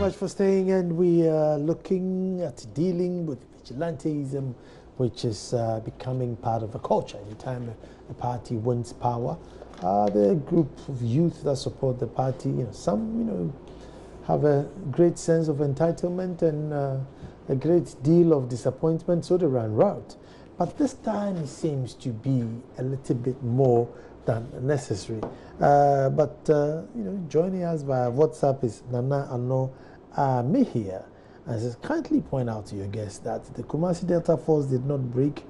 much for staying, and we are looking at dealing with vigilantism, which is becoming part of a culture. Anytime a party wins power, there are a group of youth that support the party. Some, have a great sense of entitlement and a great deal of disappointment, so they run route. But this time it seems to be a little bit more than necessary. Joining us via WhatsApp is Nana Ano Mehia, and says, kindly point out to your guests that the Kumasi Delta Force did not jailbreak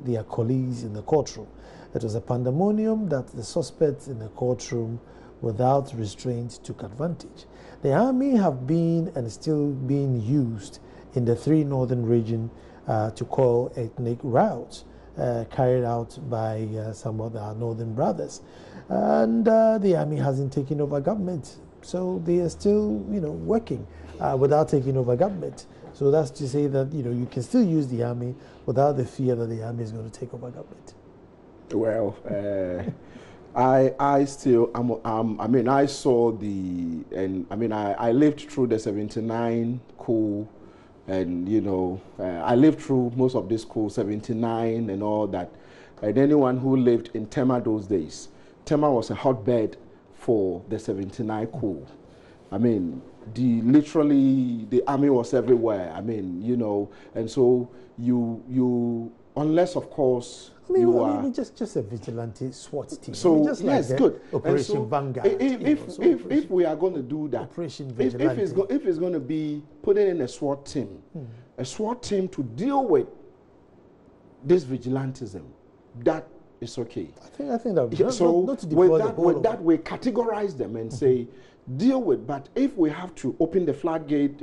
their colleagues in the courtroom. It was a pandemonium that the suspects in the courtroom without restraint took advantage. The army have been and still being used in the 3 northern region to call ethnic riots carried out by some of our northern brothers. And the army hasn't taken over government. So they are still, working without taking over government. So that's to say that, you can still use the army without the fear that the army is going to take over government. Well, I still, I saw I lived through the 79 coup, and, I lived through most of this coup, 79 and all that. And anyone who lived in Tema those days, Tema was a hotbed for the 79 coup. Literally the army was everywhere. And so you unless of course just a vigilante SWAT team. So just yes, like good. Operation Vanguard. If we are going to do that, if it's going to be putting in a SWAT team, to deal with this vigilantism, that is okay. I think that would so not to deploy with that we categorize them and say deal with. But if we have to open the floodgate,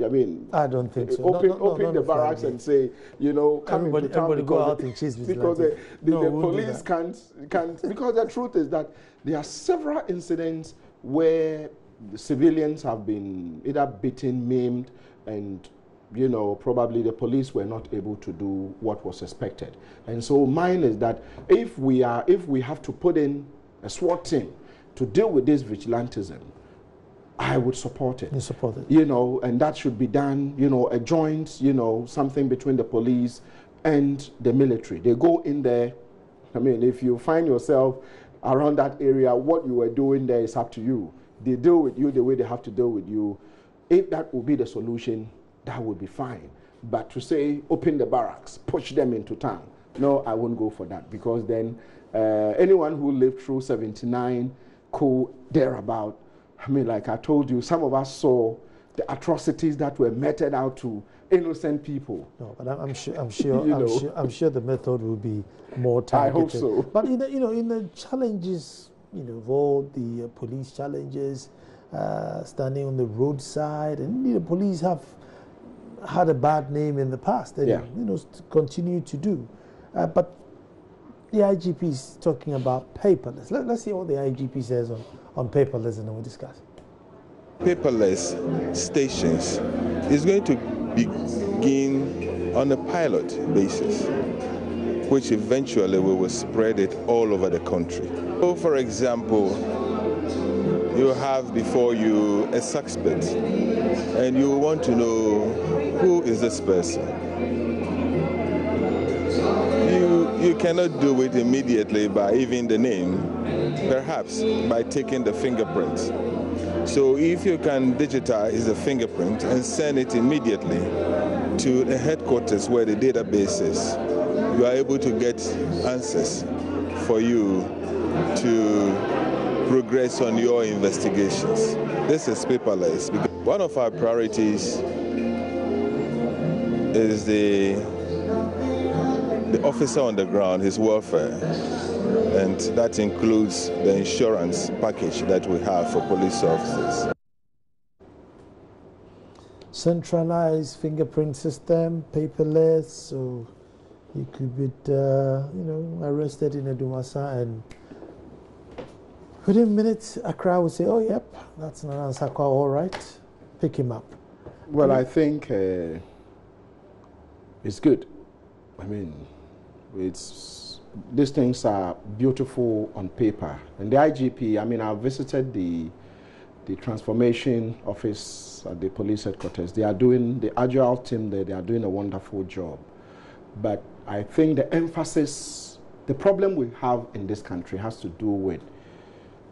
I don't think so. Open the barracks and say, come into town, everybody go out and chase because the police can't. Because the truth is that there are several incidents where the civilians have been either beaten, maimed, and probably the police were not able to do what was expected. And so mine is that if we have to put in a SWAT team to deal with this vigilantism, I would support it. You support it. And that should be done, a joint, something between the police and the military. They go in there. If you find yourself around that area, what you were doing there is up to you. They deal with you the way they have to deal with you. If that will be the solution, that would be fine. But to say, open the barracks, push them into town, no, I won't go for that, because then anyone who lived through 79, coup, thereabout, like I told you, some of us saw the atrocities that were meted out to innocent people. No, but I'm sure the method will be more targeted. I hope so. But in the challenges, of all the police challenges, standing on the roadside, and the police have had a bad name in the past, and continue to do. But the IGP is talking about paperless. Let's see what the IGP says on paperless, and then we'll discuss. Paperless stations is going to begin on a pilot basis, which eventually we will spread it all over the country. So, for example, you have before you a suspect, and you want to know who is this person. You cannot do it immediately by even the name, perhaps by taking the fingerprint. So if you can digitize the fingerprint and send it immediately to the headquarters where the database is, you are able to get answers for you to progress on your investigations. This is paperless. One of our priorities is the officer on the ground, his welfare, and that includes the insurance package that we have for police officers. Centralized fingerprint system, paperless, so you could be, arrested in a Dumasa, and within minutes, a crowd would say, "Oh, yep, that's Nana Sakwa, all right, pick him up." Well, I think it's good. These things are beautiful on paper. And the IGP, I visited the the transformation office at the police headquarters. They are doing, the agile team there, they are doing a wonderful job. But I think the emphasis, the problem we have in this country has to do with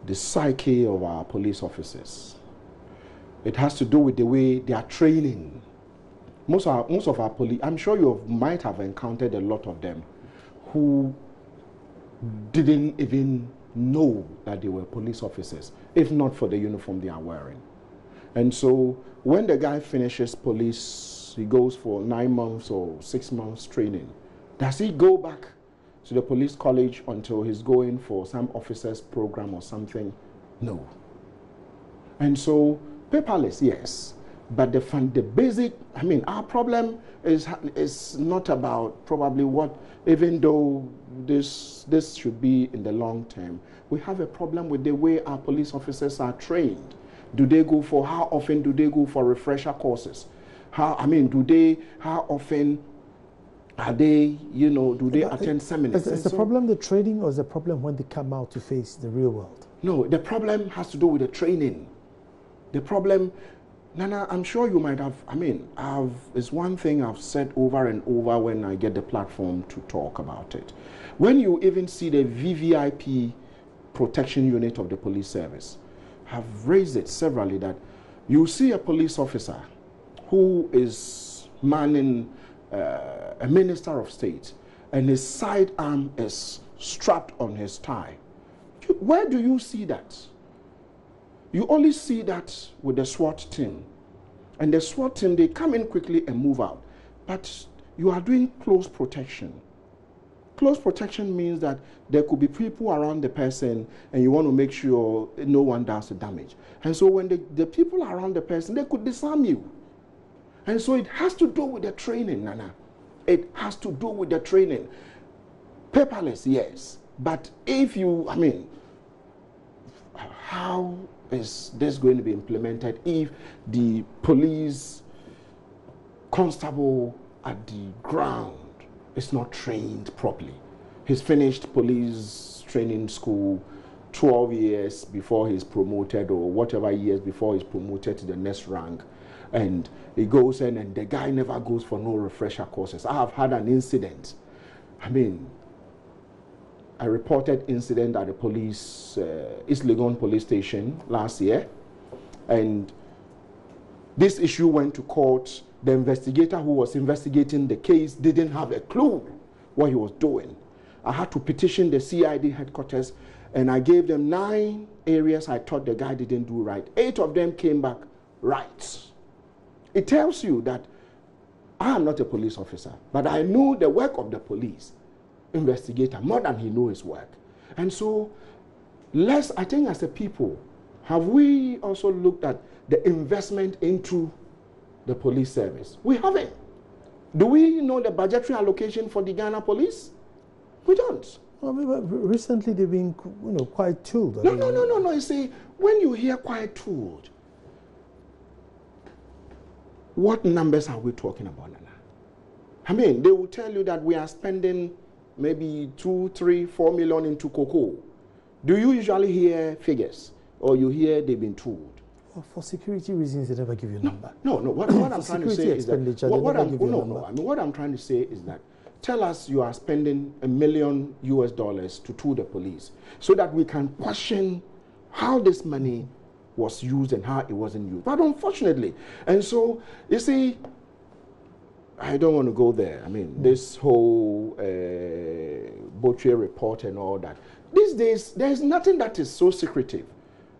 the psyche of our police officers. It has to do with the way they are training. Most of our police, I'm sure you might have encountered a lot of them who didn't even know that they were police officers, if not for the uniform they are wearing. And so when the guy finishes police, he goes for 9 months or 6 months training. Does he go back to the police college until he's going for some officers program or something? No. And so paperless, yes. But the basic, I mean, our problem is not about probably what, even though this should be in the long term, we have a problem with the way our police officers are trained. Do they go for, how often do they go for refresher courses? How often are they, you know, do they attend seminars? Is the problem the training, or is the problem when they come out to face the real world? No, the problem has to do with the training. The problem, Nana, I'm sure you might have, I mean, it's one thing I've said over and over when I get the platform to talk about it. When you even see the VVIP protection unit of the police service, I've raised it severally that you see a police officer who is manning a minister of state and his sidearm is strapped on his thigh. Where do you see that? You only see that with the SWAT team. And the SWAT team, they come in quickly and move out. But you are doing close protection. Close protection means that there could be people around the person and you want to make sure no one does the damage. And so when the people around the person, they could disarm you. And so it has to do with the training, Nana. It has to do with the training. Paperless, yes. But if you, I mean, how is this going to be implemented if the police constable at the ground is not trained properly? He's finished police training school 12 years before he's promoted, or whatever years before he's promoted to the next rank, and he goes in and the guy never goes for no refresher courses. I have had an incident. I mean, a reported incident at the police, East Legon police station last year, and this issue went to court. The investigator who was investigating the case didn't have a clue what he was doing. I had to petition the CID headquarters, and I gave them 9 areas I thought the guy didn't do right. 8 of them came back right. It tells you that I am not a police officer, but I know the work of the police investigator more than he knows his work. And so, I think as a people, have we also looked at the investment into the police service? We haven't. Do we know the budgetary allocation for the Ghana police? We don't. Well, recently they've been, quite tooled. No. You see, when you hear quite tooled, what numbers are we talking about, Nana? I mean, they will tell you that we are spending maybe 2, 3, 4 million into cocoa. Do you usually hear figures, or you hear they've been tooled? Well, for security reasons, they never give you a number. No. What I'm trying to say is that what I'm trying to say is that tell us you are spending $1 million to tool the police, so that we can question how this money was used and how it wasn't used. But unfortunately, and so you see, I don't want to go there. I mean, this whole Botche report and all that. These days, there's nothing that is so secretive.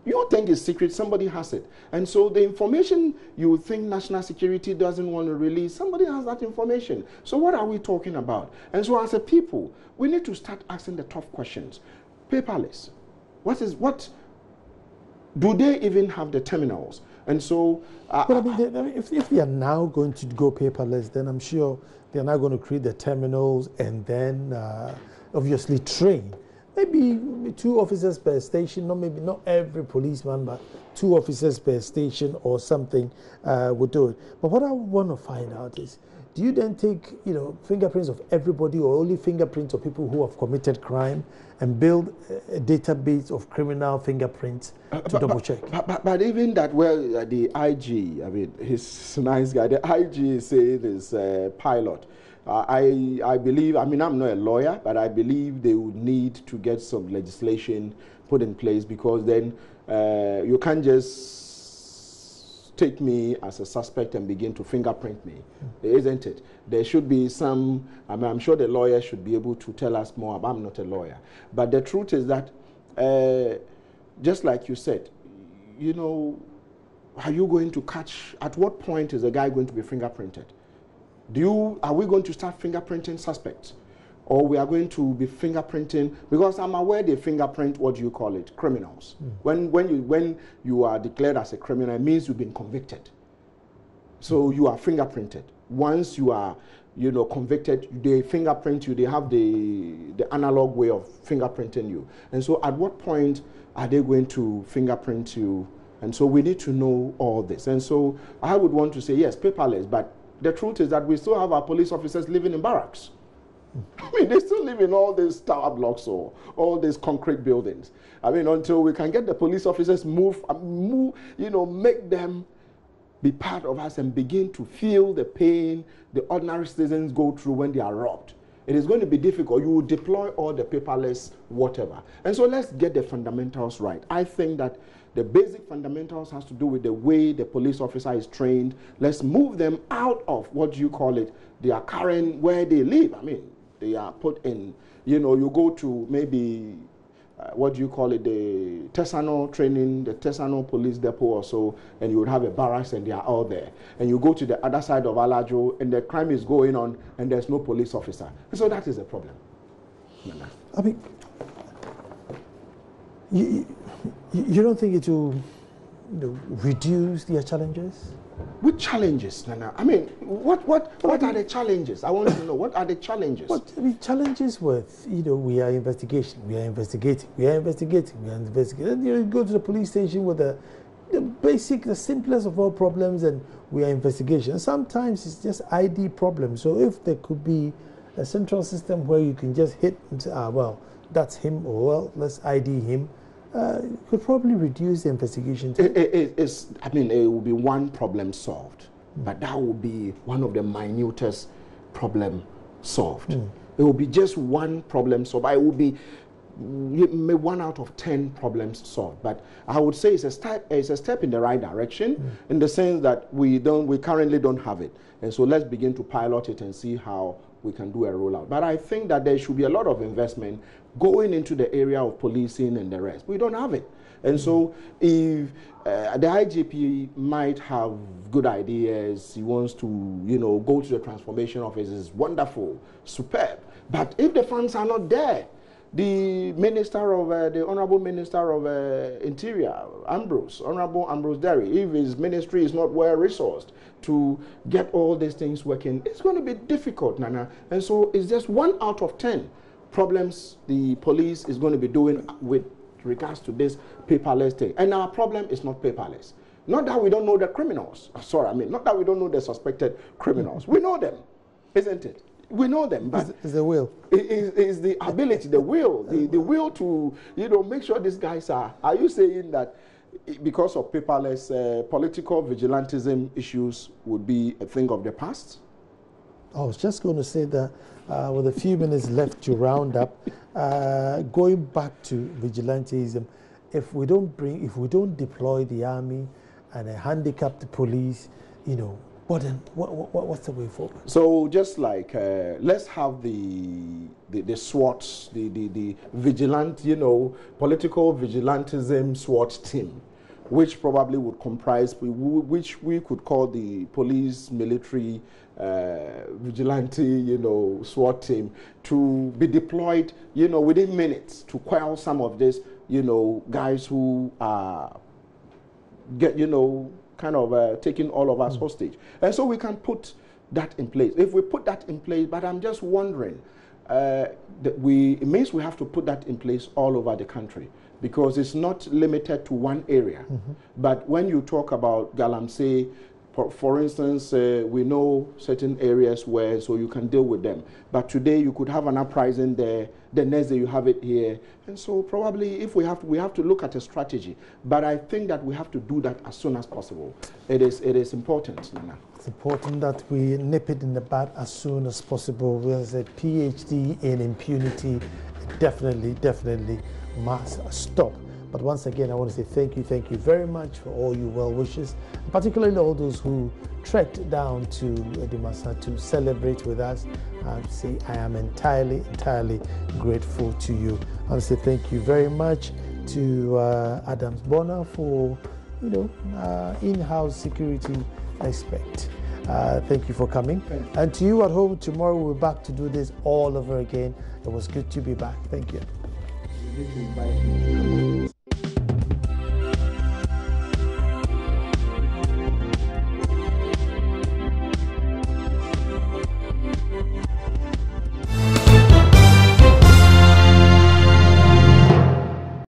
You think it's secret, somebody has it. And so the information you think national security doesn't want to release, somebody has that information. So what are we talking about? And so as a people, we need to start asking the tough questions. Paperless. Do they even have the terminals? And so, but I mean, if they are now going to go paperless, then I'm sure they're now going to create the terminals and then obviously train. Maybe 2 officers per station, maybe not every policeman, but 2 officers per station or something would do it. But what I want to find out is, do you then take, fingerprints of everybody or only fingerprints of people who have committed crime and build a database of criminal fingerprints to double check? But even that, the IG, I mean, he's a nice guy. The IG is saying this pilot. I believe, I mean, I'm not a lawyer, but I believe they would need to get some legislation put in place, because then you can't just take me as a suspect and begin to fingerprint me, isn't it? There should be some, I mean, I'm sure the lawyer should be able to tell us more. I'm not a lawyer. But the truth is that, just like you said, are you going to catch, at what point is a guy going to be fingerprinted? Are we going to start fingerprinting suspects? Or we are going to be fingerprinting, because I'm aware they fingerprint, what do you call it, criminals. When you are declared as a criminal, it means you've been convicted. So you are fingerprinted. Once you are, convicted, they fingerprint you. They have the analog way of fingerprinting you. And so at what point are they going to fingerprint you? And so we need to know all this. And so I would want to say, yes, paperless, but the truth is that we still have our police officers living in barracks. I mean, they still live in all these tower blocks or all these concrete buildings. I mean, until we can get the police officers move, make them be part of us and begin to feel the pain the ordinary citizens go through when they are robbed. It is going to be difficult. You will deploy all the paperless whatever. And so let's get the fundamentals right. I think that the basic fundamentals has to do with the way the police officer is trained. Let's move them out of, what do you call it, their current, where they live. I mean, they are put in, you go to maybe, what do you call it, the Tesano training, the Tesano police depot or so, and you would have a barracks and they are all there. And you go to the other side of Alajo and the crime is going on and there's no police officer. And so that is a problem. I mean, you don't think it will reduce their challenges? Which challenges, Nana? I mean, what are the challenges? I want to know, what are the challenges? I mean, challenges with, we are investigating. Then you go to the police station with the simplest of all problems, and we are investigation. Sometimes it's just ID problems. So if there could be a central system where you can just hit and say, well, that's him, or well, let's ID him, could probably reduce the investigation time. It will be one problem solved, but that will be one of the minutest problem solved. It will be just one problem solved. It will be 1 out of 10 problems solved. But I would say it's a step in the right direction, in the sense that we currently don't have it. And so let's begin to pilot it and see how we can do a rollout. But I think that there should be a lot of investment going into the area of policing and the rest. We don't have it. And so if the IGP might have good ideas, he wants to, go to the transformation office, is wonderful, superb. But if the funds are not there, the Honorable Minister of Interior, Honorable Ambrose Derry, if his ministry is not well resourced to get all these things working, it's going to be difficult, Nana. And so it's just 1 out of 10 problems the police is going to be doing with regards to this paperless thing. And our problem is not paperless. Not that we don't know the criminals. Not that we don't know the suspected criminals. We know them, isn't it? We know them, but it's the will. It's the ability, the will, the will to, make sure these guys are. Are you saying that because of paperless, political vigilantism issues would be a thing of the past? I was just going to say that with a few minutes left to round up, going back to vigilantism, if we don't deploy the army and handicap the police, what's the way forward? So just like let's have the SWAT, the vigilant, political vigilantism SWAT team, which probably would comprise, which we could call the police military vigilante, SWAT team, to be deployed, within minutes to quell some of this, guys who are taking all of us hostage. And so we can put that in place. If we put that in place, but I'm just wondering, it means we have to put that in place all over the country, because it's not limited to one area. But when you talk about Galamsey, For instance, we know certain areas where, so you can deal with them. But today you could have an uprising there, the next day you have it here. And so probably if we have to look at a strategy. But I think that we have to do that as soon as possible. It is important, Nana. It's important that we nip it in the bud as soon as possible. There's a PhD in impunity. Definitely must stop. But once again, I want to say thank you very much for all your well wishes, particularly all those who trekked down to Edumasa to celebrate with us. Say I am entirely grateful to you. I want to say thank you very much to Adams Bonner for, in-house security expert. Thank you for coming. And to you at home, tomorrow we're back to do this all over again. It was good to be back. Thank you.